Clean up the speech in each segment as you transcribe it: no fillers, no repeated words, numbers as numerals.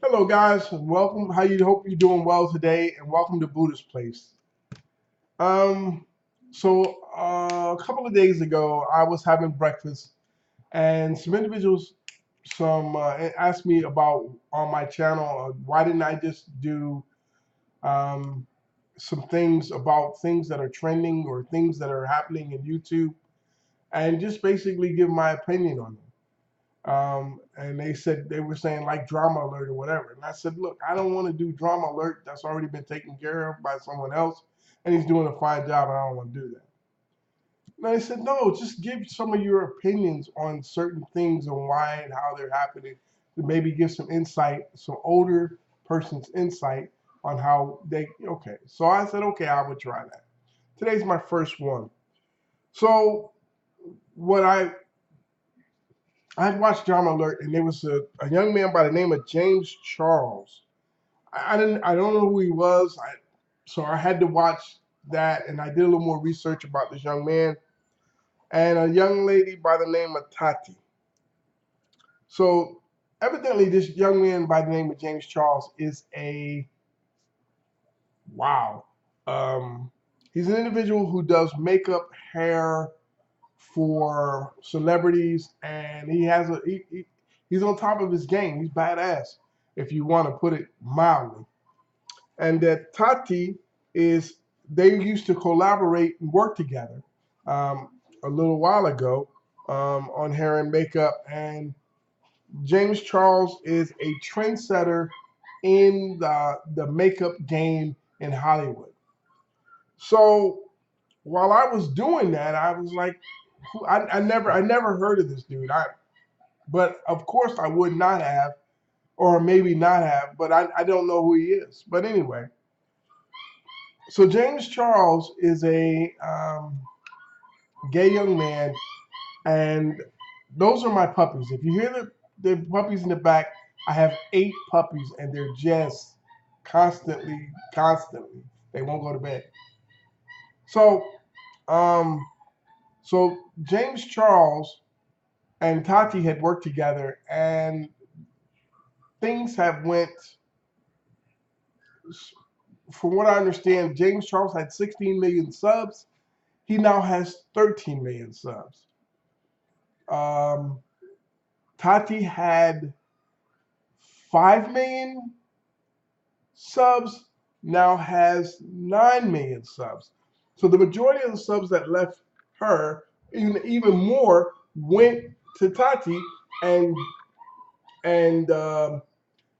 Hello, guys, and welcome. Hope you're doing well today, and welcome to Buddha's Place. Um, a couple of days ago, I was having breakfast, and some individuals, asked me about on my channel, why didn't I just do um, some things about things that are trending or things that are happening in YouTube, and just basically give my opinion on them. And they were saying like drama alert or whatever. And I said, look, I don't want to do drama alert. That's already been taken care of by someone else, and he's doing a fine job, and I don't want to do that. And I said, no, just give some of your opinions on certain things and why and how they're happening, to maybe give some insight, some older person's insight on how they. Okay, so I said, okay, I would try that. Today's my first one. So what I had watched Drama Alert, and there was a young man by the name of James Charles. I don't know who he was. So I had to watch that, and I did a little more research about this young man and a young lady by the name of Tati. So evidently, this young man by the name of James Charles is a wow. Um, he's an individual who does makeup, hair for celebrities, and he's on top of his game. He's badass, if you want to put it mildly. And that Tati is they used to collaborate and work together a little while ago on hair and makeup. And James Charles is a trendsetter in the makeup game in Hollywood. So while I was doing that, I was like, I never heard of this dude. But of course I would not have, or maybe not have, but I don't know who he is. But anyway, so James Charles is a gay young man, and those are my puppies. If you hear the puppies in the back, I have 8 puppies, and they're just constantly. They won't go to bed. So, um, so James Charles and Tati had worked together, and things have went. From what I understand, James Charles had 16 million subs. He now has 13 million subs. Um, Tati had 5 million subs, now has 9 million subs. So the majority of the subs that left her, even more, went to Tati, and and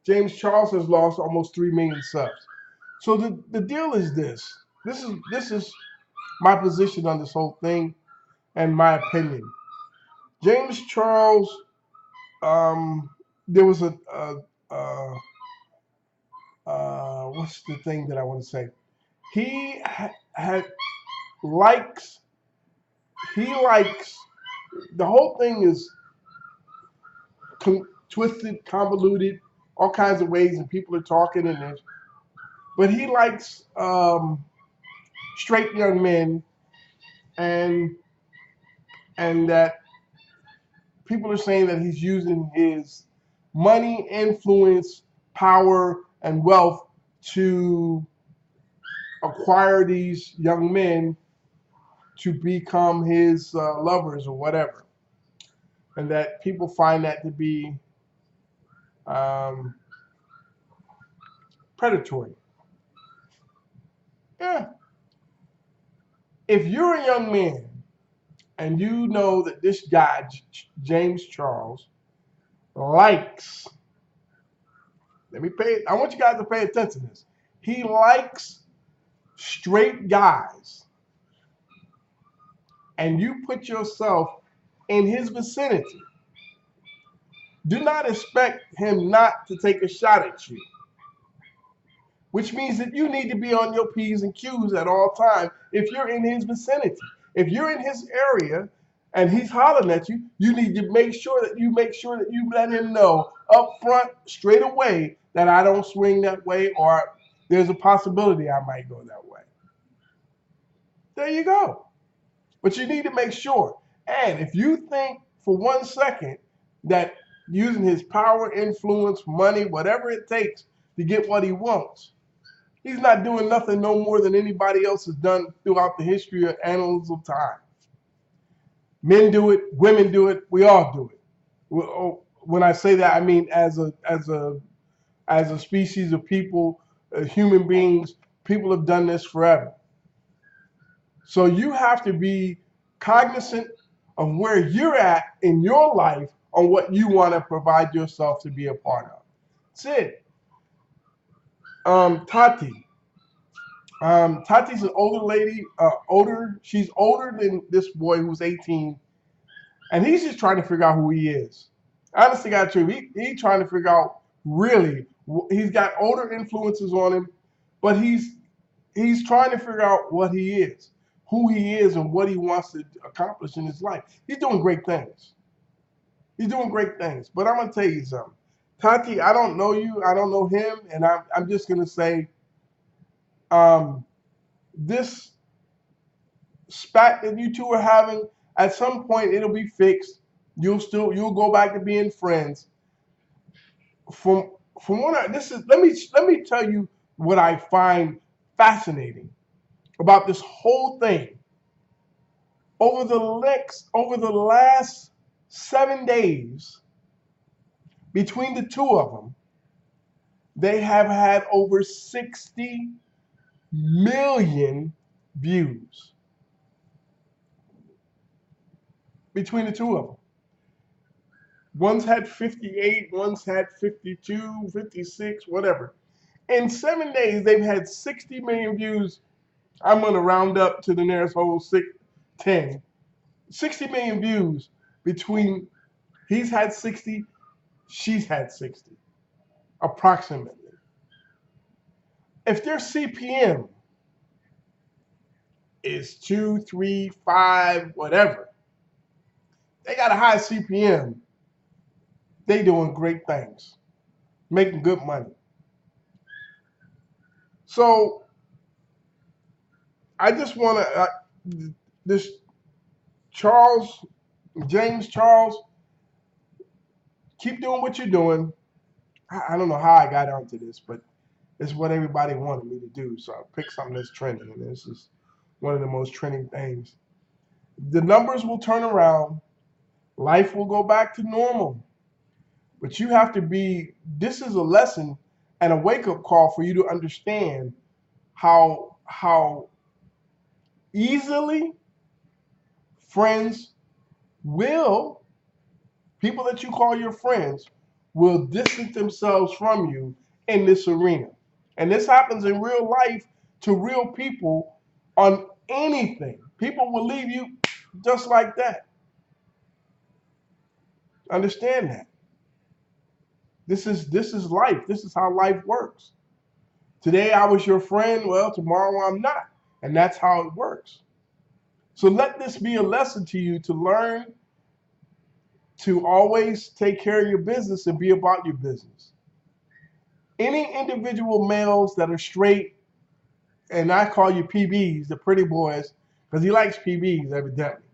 James Charles has lost almost 3 million subs. So the deal is this. This is my position on this whole thing and my opinion. James Charles, there was a what's the thing that I want to say? He had likes. He likes the whole thing is twisted, convoluted, all kinds of ways, and people are talking in this. But he likes straight young men, and and that people are saying that he's using his money, influence, power, and wealth to acquire these young men to become his lovers or whatever, and that people find that to be um, predatory. Yeah, if you're a young man and you know that this guy James Charles likes, I want you guys to pay attention to this. He likes straight guys, and you put yourself in his vicinity. Do not expect him not to take a shot at you, which means that you need to be on your P's and Q's at all times if you're in his vicinity. If you're in his area and he's hollering at you, you need to make sure that you let him know up front, straight away, that I don't swing that way, or there's a possibility I might go that way. There you go. But you need to make sure. And if you think for 1 second that using his power, influence, money, whatever it takes to get what he wants. He's not doing nothing no more than anybody else has done throughout the history of annals of time. Men do it, women do it, we all do it. When I say that, I mean as a species of people, human beings, people have done this forever. So you have to be cognizant of where you're at in your life on what you want to provide yourself to be a part of. That's it. Tati. Tati's an older lady, she's older than this boy who's 18, and he's just trying to figure out who he is. Honestly, got you. He's trying to figure out really. He's got older influences on him, but he's trying to figure out what he is, who he is, and what he wants to accomplish in his life. He's doing great things. He's doing great things. But I'm gonna tell you something, Tati. I don't know you. I don't know him, and I'm just gonna say, this spat that you two are having, at some point it'll be fixed. You'll go back to being friends. From what let me tell you what I find fascinating about this whole thing. Over the last 7 days, between the two of them, they have had over 60 million views between the two of them. One's had 58, one's had 52, 56, whatever. In 7 days, they've had 60 million views. I'm going to round up to the nearest whole 10. 60 million views between, he's had 60, she's had 60, approximately. If their CPM is 2, 3, 5, whatever, they got a high CPM. They doing great things, making good money. So I just want to, this James Charles, keep doing what you're doing. I don't know how I got onto this, but it's what everybody wanted me to do. So I picked something that's trending, and this is one of the most trending things. The numbers will turn around. Life will go back to normal. But you have to this is a lesson and a wake-up call for you to understand how easily people that you call your friends will distance themselves from you in this arena. And this happens in real life to real people on anything. People will leave you just like that. Understand that. This is life. This is how life works. Today I was your friend, well, tomorrow I'm not. And that's how it works. So let this be a lesson to you to learn to always take care of your business and be about your business. Any individual males that are straight, and I call you PBs, the pretty boys, because he likes PBs evidently.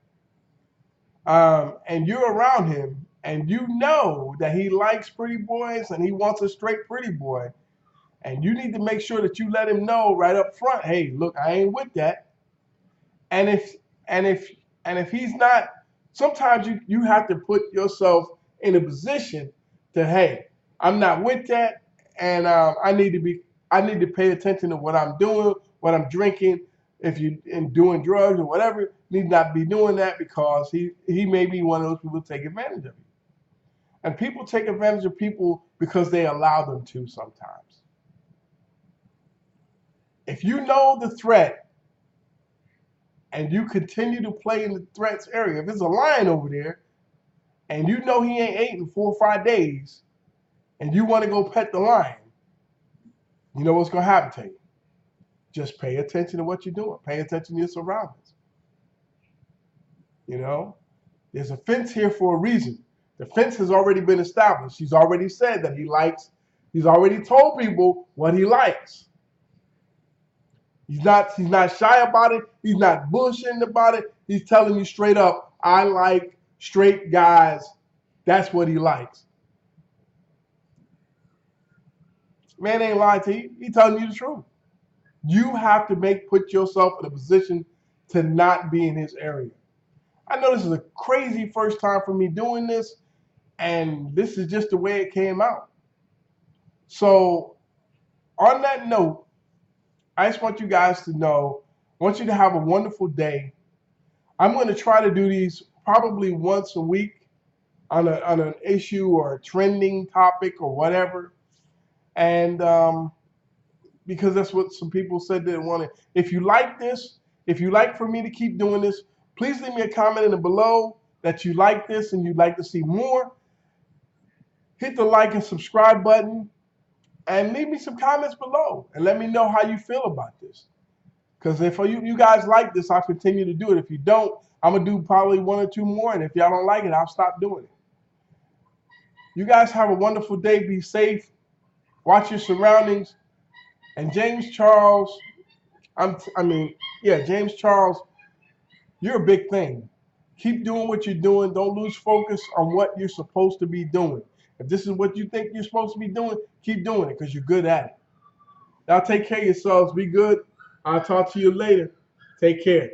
And you're around him, and you know that he likes pretty boys and he wants a straight pretty boy. And you need to make sure that you let him know right up front, hey, look, I ain't with that. And if he's not, sometimes you have to put yourself in a position to, hey, I'm not with that, and I need to pay attention to what I'm doing, what I'm drinking. If you're doing drugs or whatever, need not be doing that, because he may be one of those people who take advantage of you. And people take advantage of people because they allow them to sometimes. If you know the threat and you continue to play in the threat's area, if there's a lion over there and you know he ain't ate in 4 or 5 days and you want to go pet the lion, you know what's going to happen to you. Just pay attention to what you're doing. Pay attention to your surroundings. You know, there's a fence here for a reason. The fence has already been established. He's already said that he's already told people what he likes. He's not shy about it. He's not bullshitting about it. He's telling you straight up, I like straight guys. That's what he likes. Man ain't lying to you. He telling you the truth. You have to put yourself in a position to not be in his area. I know this is a crazy first time for me doing this, and this is just the way it came out. So on that note, I just want you guys to know, I want you to have a wonderful day. I'm going to try to do these probably once a week on an issue or a trending topic or whatever. And because that's what some people said they wanted. If you like this, if you like for me to keep doing this, please leave me a comment in the below that you like this and you'd like to see more. Hit the like and subscribe button and leave me some comments below and let me know how you feel about this. Because if you guys like this, I'll continue to do it. If you don't, I'm going to do probably one or two more. And if y'all don't like it, I'll stop doing it. You guys have a wonderful day. Be safe. Watch your surroundings. And James Charles, James Charles, you're a big thing. Keep doing what you're doing. Don't lose focus on what you're supposed to be doing. If this is what you think you're supposed to be doing, keep doing it because you're good at it. Now take care of yourselves. Be good. I'll talk to you later. Take care.